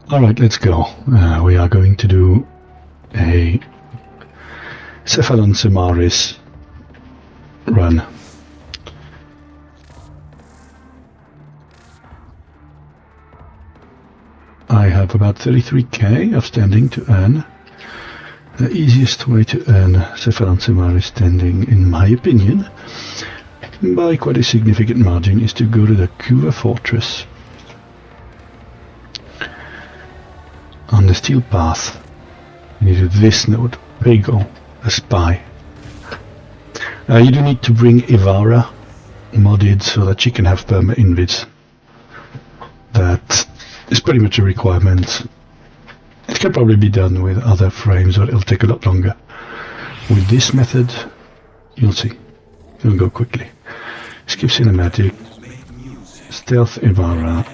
Alright, let's go. We are going to do a Simaris run. I have about 33k of standing to earn. The easiest way to earn Simaris standing, in my opinion, by quite a significant margin, is to go to the Kuva Fortress on the steel path. You need this node, Pego, the spy. You do need to bring Ivara modded so that she can have perma invids. That is pretty much a requirement. It can probably be done with other frames, but it'll take a lot longer. With this method, you'll see, it'll go quickly. Skip cinematic, stealth Ivara,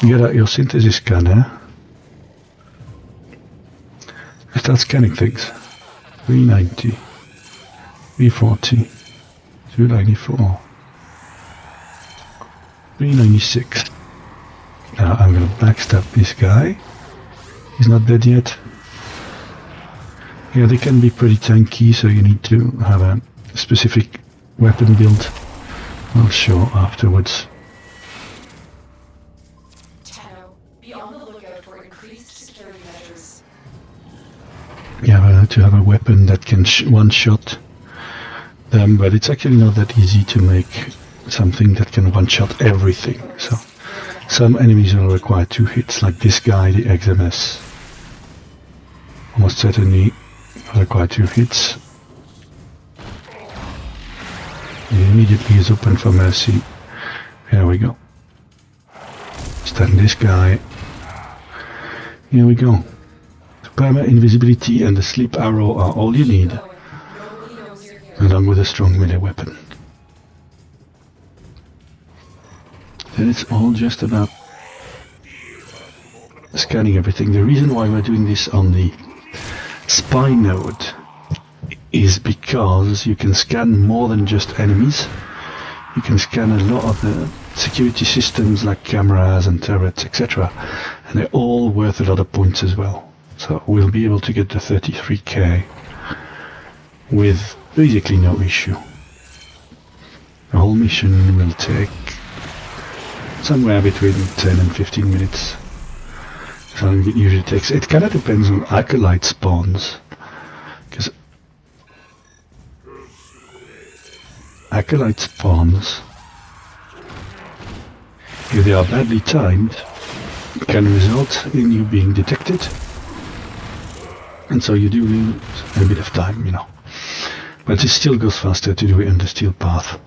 get out your synthesis scanner, start scanning things. 390, 340, 294, 396. Now I'm going to backstab this guy. He's not dead yet. Yeah, they can be pretty tanky, so you need to have a specific weapon build. I'll show afterwards. Be on the lookout for increased security measures. You have to have a weapon that can one-shot them, but it's actually not that easy to make something that can one-shot everything. So some enemies will require 2 hits, like this guy, the XMS. Almost certainly require 2 hits. He immediately is open for mercy. Here we go. Stun this guy. Here we go. The perma invisibility and the sleep arrow are all you need, along with a strong melee weapon. Then it's all just about scanning everything. The reason why we're doing this on the spy node is because you can scan more than just enemies. You can scan a lot of the security systems like cameras and turrets, etc. And they're all worth a lot of points as well. So we'll be able to get the 33k with basically no issue. The whole mission will take somewhere between 10 and 15 minutes. So it usually takes. It kind of depends on acolyte spawns, because acolyte spawns, if they are badly timed, can result in you being detected, and so you do lose a bit of time, you know. But it still goes faster to do it on the steel path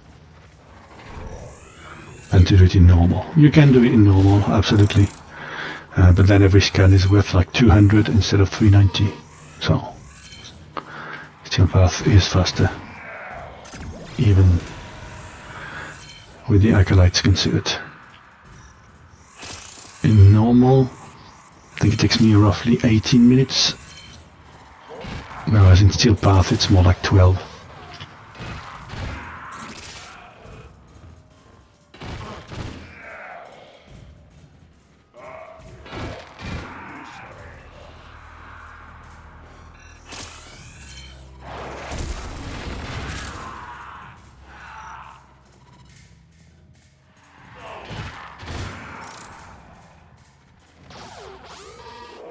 than to do it in normal. You can do it in normal, absolutely. But then every scan is worth like 200 instead of 390. So, steel path is faster, even with the acolytes considered. In normal, I think it takes me roughly 18 minutes. Whereas in steel path it's more like 12.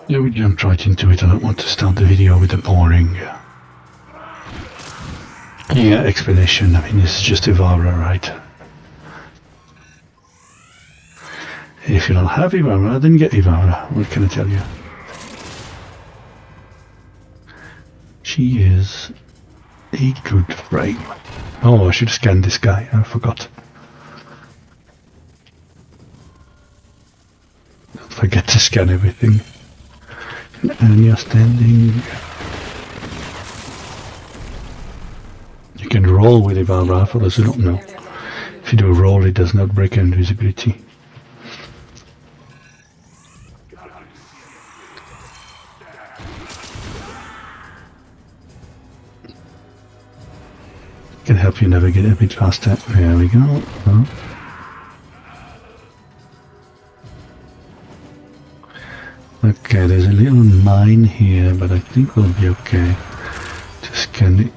Yeah, we jumped right into it. I don't want to start the video with a boring explanation. I mean, it's just Ivara, right? If you don't have Ivara, then get Ivara. What can I tell you? She is a good frame. Oh, I should have scanned this guy. I forgot. Don't forget to scan everything. And you're standing. You can roll with Ivara, for those who don't know. If you do a roll, it does not break invisibility. Can help you navigate a bit faster. There we go. Oh. Okay, there's a little mine here, but I think we'll be okay. To scan it.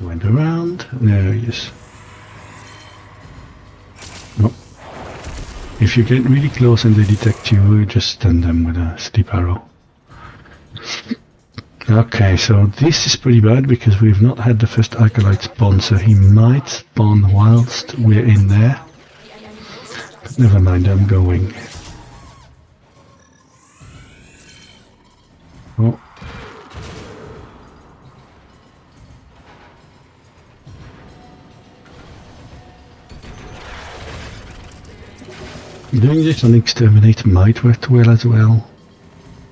Went around. There he is. Oh. If you get really close and they detect you, just stun them with a steep arrow. Okay, so this is pretty bad because we've not had the first acolyte spawn, so he might spawn whilst we're in there. But never mind, I'm going. Oh. Doing this on Exterminate might work well as well.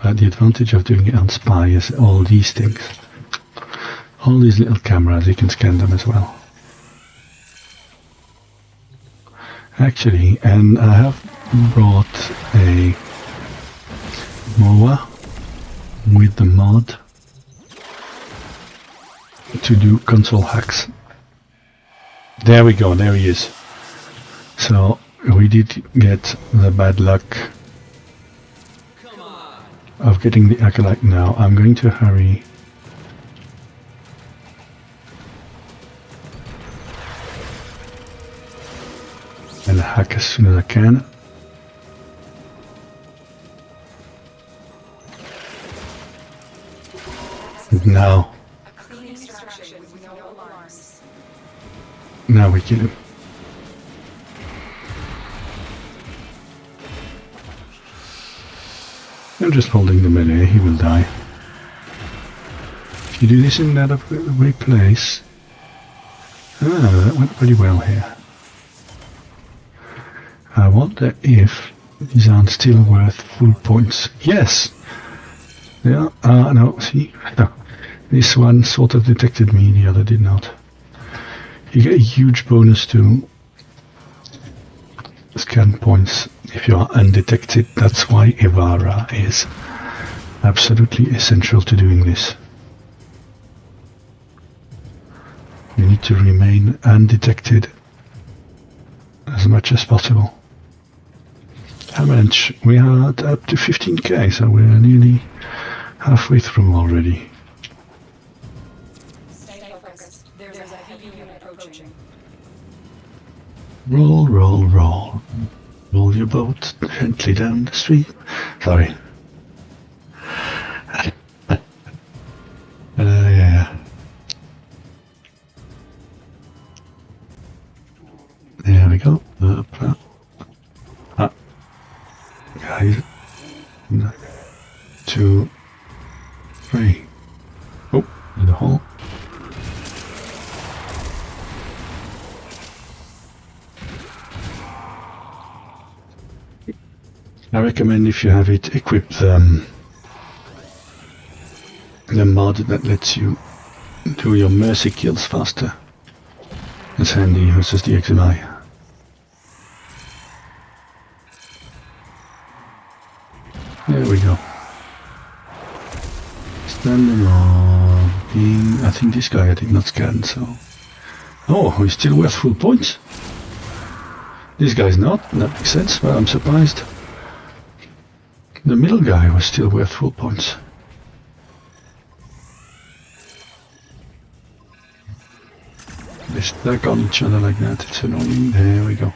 But the advantage of doing it on Spy is all these things. All these little cameras, you can scan them as well. Actually, and I have brought a mower with the mod to do console hacks. There we go, there he is. So we did get the bad luck of getting the acolyte now. I'm going to hurry. And hack as soon as I can. Now. Now we kill him. I'm just holding the melee, he will die. If you do this in that way place... Ah, that went pretty well here. I wonder if these aren't still worth full points. Yes! Yeah, no, see? No. This one sort of detected me, the other did not. You get a huge bonus to scan points if you are undetected. That's why Evara is absolutely essential to doing this. You need to remain undetected as much as possible. How much? We are up to 15k, so we're nearly halfway through already. Stay focused. There's a heavy unit approaching. Roll, roll, roll. Roll your boat gently down the stream. Sorry. Yeah. There we go. Guys. 1, 2, 3. Oh, in the hole. I recommend, if you have it, equip the mod that lets you do your mercy kills faster. It's handy versus the XMI. There we go. Stand them on. I think this guy I did not scan, so... Oh, he's still worth full points. This guy's not, that makes sense, but I'm surprised. The middle guy was still worth full points. They stack on each other like that, it's annoying. There we go.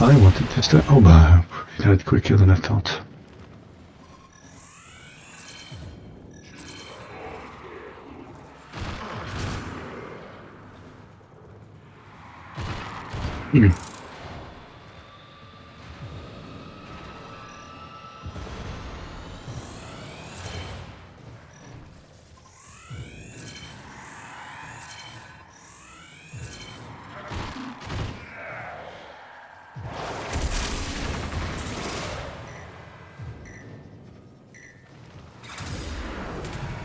I wanted to start. Oh, but it died quicker than I thought.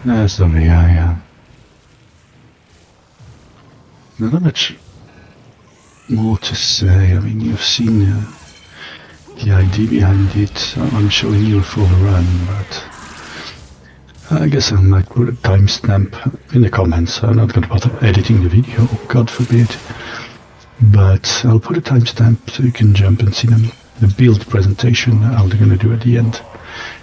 That's lovely, yeah. Not much more to say. I mean, you've seen the idea behind it. I'm showing you a full run, but I guess I might put a timestamp in the comments. I'm not going to bother editing the video, God forbid. But I'll put a timestamp so you can jump and see them. The build presentation I'm going to do at the end,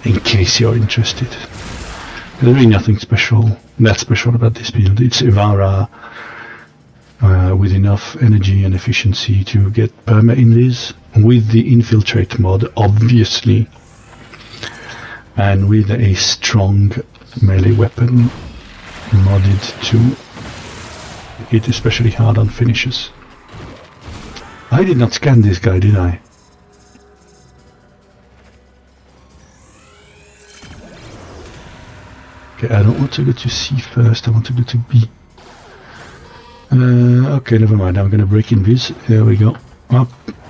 in case you're interested. There's really nothing that special about this build. It's Ivara with enough energy and efficiency to get perma-invis, with the infiltrate mod, obviously, and with a strong melee weapon modded to hit especially hard on finishes. I did not scan this guy, did I? Okay, I don't want to go to C first, I want to go to B. Okay, never mind, I'm gonna break invis. There we go. Up,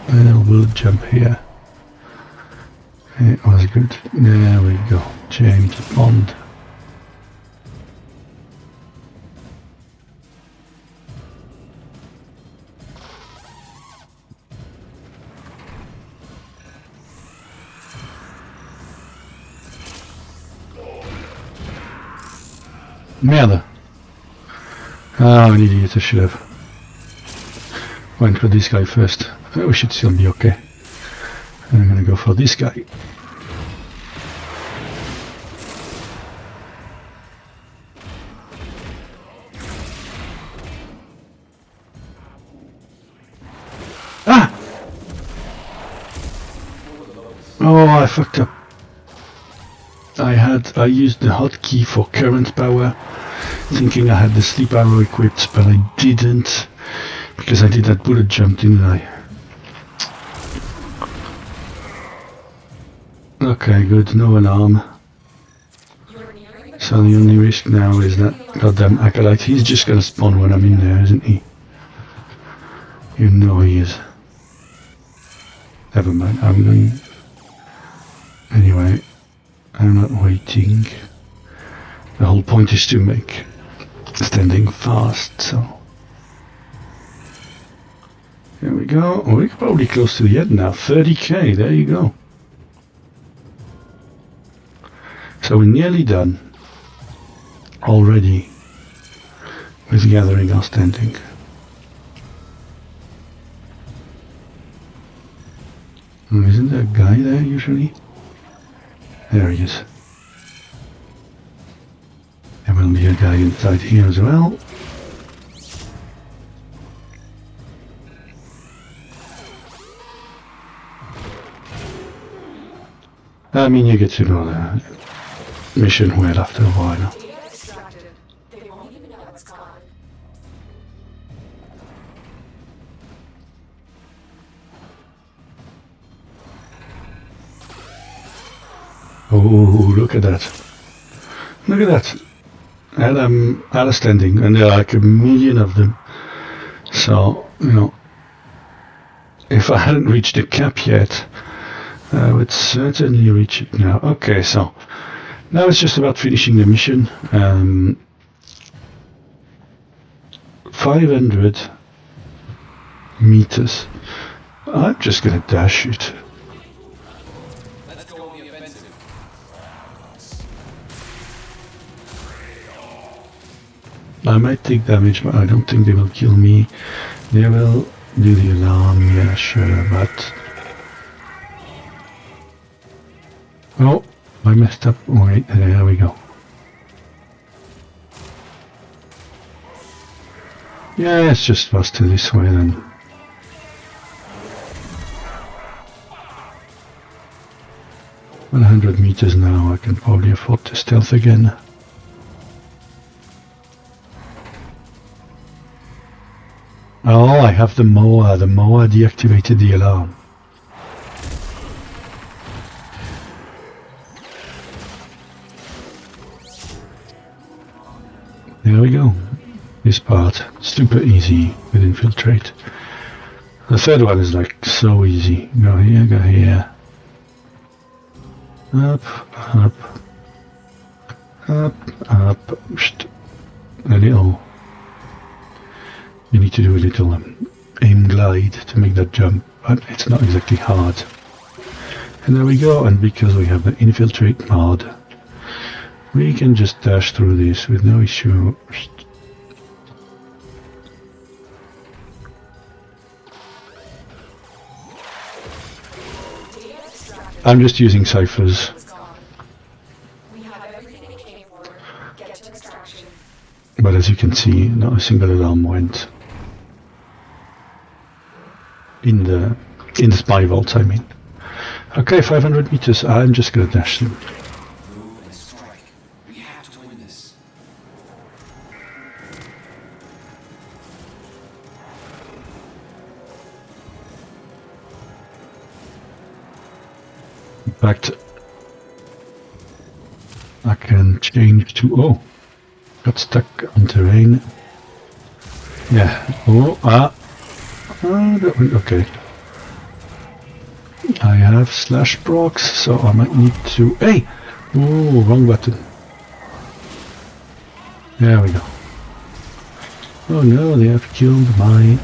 and we'll jump here. It was good. There we go. James Bond. Merde. Ah, an idiot, I should have went for this guy first. We should still be okay. I'm gonna go for this guy. Ah! Oh, I fucked up. I used the hotkey for current power, thinking I had the sleep arrow equipped, but I didn't, because I did that bullet jump, didn't I? Okay, good, no alarm. So the only risk now is that goddamn acolyte. He's just gonna spawn when I'm in there, isn't he? You know he is. Never mind, I'm going... Anyway, I'm not waiting. The whole point is to make standing fast, so... Here we go. Oh, we're probably close to the end now. 30k, there you go. So we're nearly done already with gathering our standing. Oh, isn't there a guy there usually? There he is. There will be a guy inside here as well. I mean, you get to know the mission well after a while. Oh, look at that. Look at that. At a standing, and there are like a million of them. So, you know, if I hadn't reached the cap yet, I would certainly reach it now. Okay, so now it's just about finishing the mission. 500 meters. I'm just gonna dash it. I might take damage, but I don't think they will kill me. They will do the alarm, yeah, sure, but... Oh, I messed up. Wait, there we go. Yeah, it's just faster this way then. Well, 100 meters now, I can probably afford to stealth again. Oh, I have the mower. The mower deactivated the alarm. There we go. This part, super easy with infiltrate. The third one is like so easy. Go here, go here. Up, up, up, up. A little. You need to do a little aim glide to make that jump, but it's not exactly hard. And there we go, and because we have the infiltrate mod, We can just dash through this with no issue. I'm just using ciphers. We have everything we came for. Get to extraction. But as you can see, not a single alarm went in the spy vault, I mean. Okay, 500 meters. I'm just gonna dash them. Move and strike. We have to win this. In fact, I can change to... Oh! Got stuck on terrain. Yeah. Oh, that went okay. I have slash procs, so I might need to... Hey! Oh, wrong button. There we go. Oh no, they have killed my...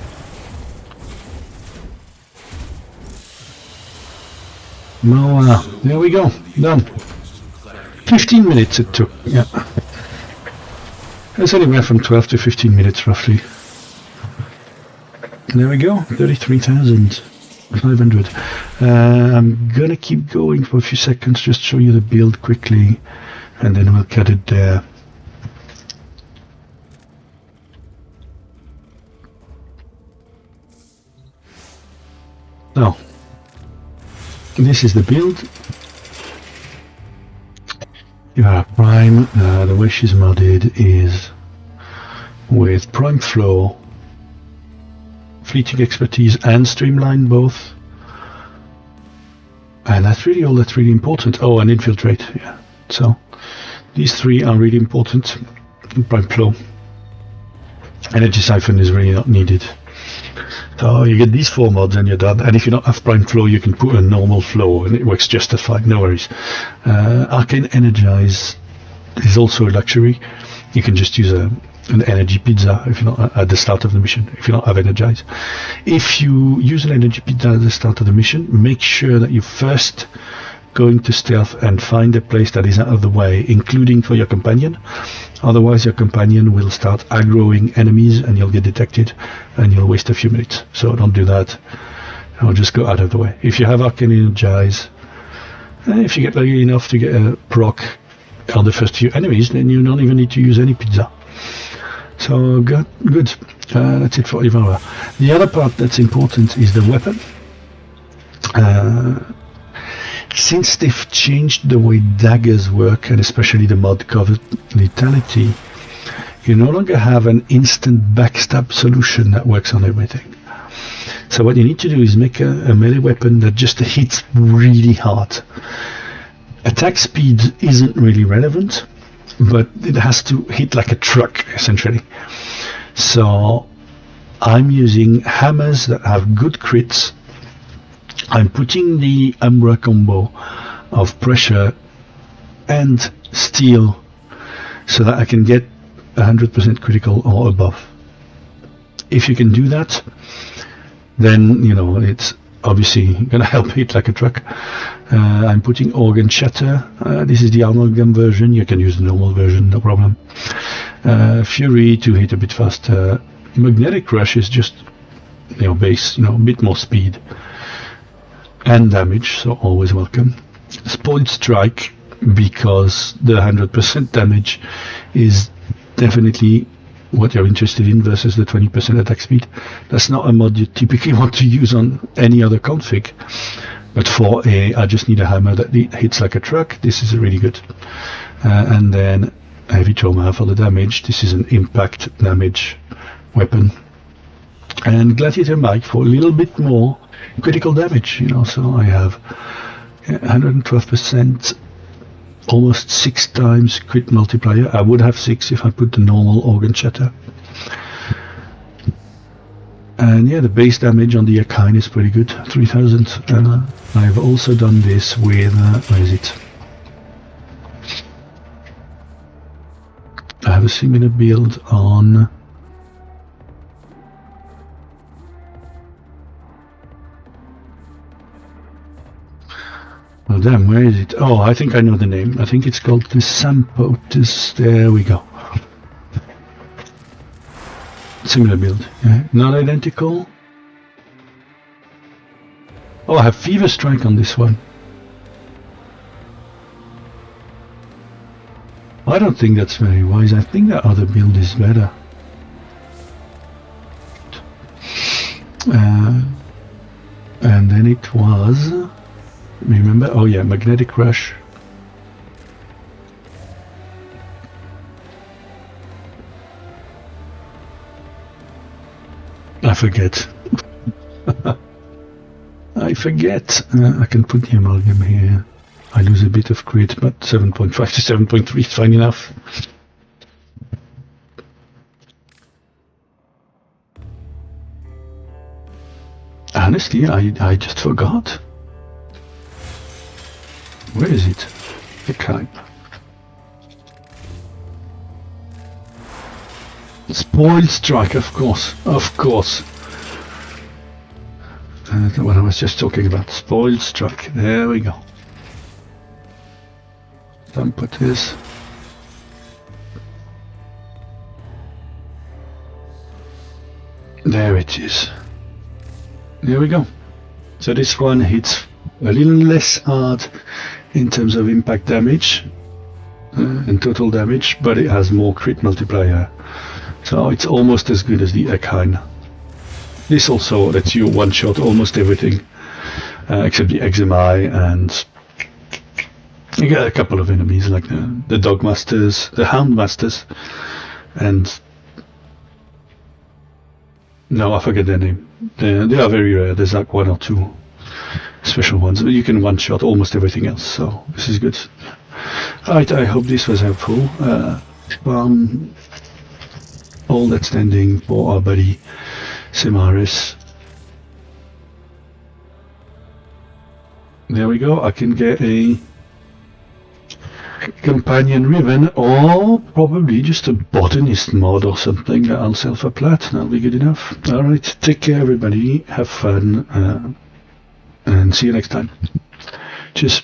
Moa. There we go. Done. 15 minutes it took. Yeah. It's anywhere from 12 to 15 minutes roughly. There we go. 33,500. I'm gonna keep going for a few seconds, just show you the build quickly, and then we'll cut it there. So, this is the build. You have Prime. The way she's modded is with Prime Flow, Fleeting Expertise, and Streamline both. And that's really all that's really important. Oh, and Infiltrate, yeah. So, these three are really important. Prime Flow. Energy Siphon is really not needed. So you get these 4 mods and you're done. And if you don't have Prime Flow, you can put a normal flow and it works just as fine, no worries. Arcane Energize is also a luxury. You can just use an energy pizza if you're not at the start of the mission, if you don't have Energize. If you use an energy pizza at the start of the mission, make sure that you first go into stealth and find a place that is out of the way, including for your companion. Otherwise your companion will start aggroing enemies and you'll get detected and you'll waste a few minutes. So don't do that. I'll just go out of the way. If you have Arcane Energize, if you get lucky enough to get a proc on the first few enemies, then you don't even need to use any pizza. So good. That's it for Ivara. The other part that's important is the weapon. Since they've changed the way daggers work, and especially the mod covered lethality, you no longer have an instant backstab solution that works on everything. So what you need to do is make a melee weapon that just hits really hard. Attack speed isn't really relevant, but it has to hit like a truck, essentially. So I'm using hammers that have good crits. I'm putting the Umbra combo of pressure and steel so that I can get 100% critical or above. If you can do that, then you know it's obviously gonna help hit like a truck. I'm putting Organ Shatter. This is the amalgam version. You can use the normal version, no problem. Fury to hit a bit faster. Magnetic Rush is just base, a bit more speed and damage, so always welcome. Spoiled Strike, because the 100% damage is definitely what you're interested in versus the 20% attack speed. That's not a mod you typically want to use on any other config, but for I just need a hammer that hits like a truck, this is really good. And then Heavy Trauma for the damage. This is an impact damage weapon. And Gladiator Mike for a little bit more critical damage, so I have 112%, almost 6 times crit multiplier. I would have 6 if I put the normal Organ Shatter. And yeah, the base damage on the Akine is pretty good, 3000. I've also done this with, where is it? I have a similar build on Oh damn, where is it? Oh, I think I know the name. I think it's called the Sampotus. There we go. Similar build. Yeah. Not identical. Oh, I have Fever Strike on this one. I don't think that's very wise. I think that other build is better. And then it was... Remember? Oh yeah, Magnetic Rush. I forget. I forget. I can put the amalgam here. I lose a bit of crit, but 7.5 to 7.3 is fine enough. Honestly, I just forgot. Where is it? Okay. Spoiled Strike, of course. Of course. What I was just talking about. Spoiled Strike. There we go. Don't put this. There it is. There we go. So this one hits a little less hard in terms of impact damage and total damage, but it has more crit multiplier. So it's almost as good as the Echine. This also lets you one-shot almost everything, except the Exemai, and you get a couple of enemies like the Dog Masters, the Hound Masters, and no, I forget their name. They are very rare. There's like one or two special ones, but you can one-shot almost everything else, so this is good. Alright, I hope this was helpful. All that's standing for our buddy Simaris. There we go. I can get a companion ribbon, or probably just a botanist mod or something that I'll sell for plat. That'll be good enough. Alright, take care everybody, have fun, and see you next time. Cheers.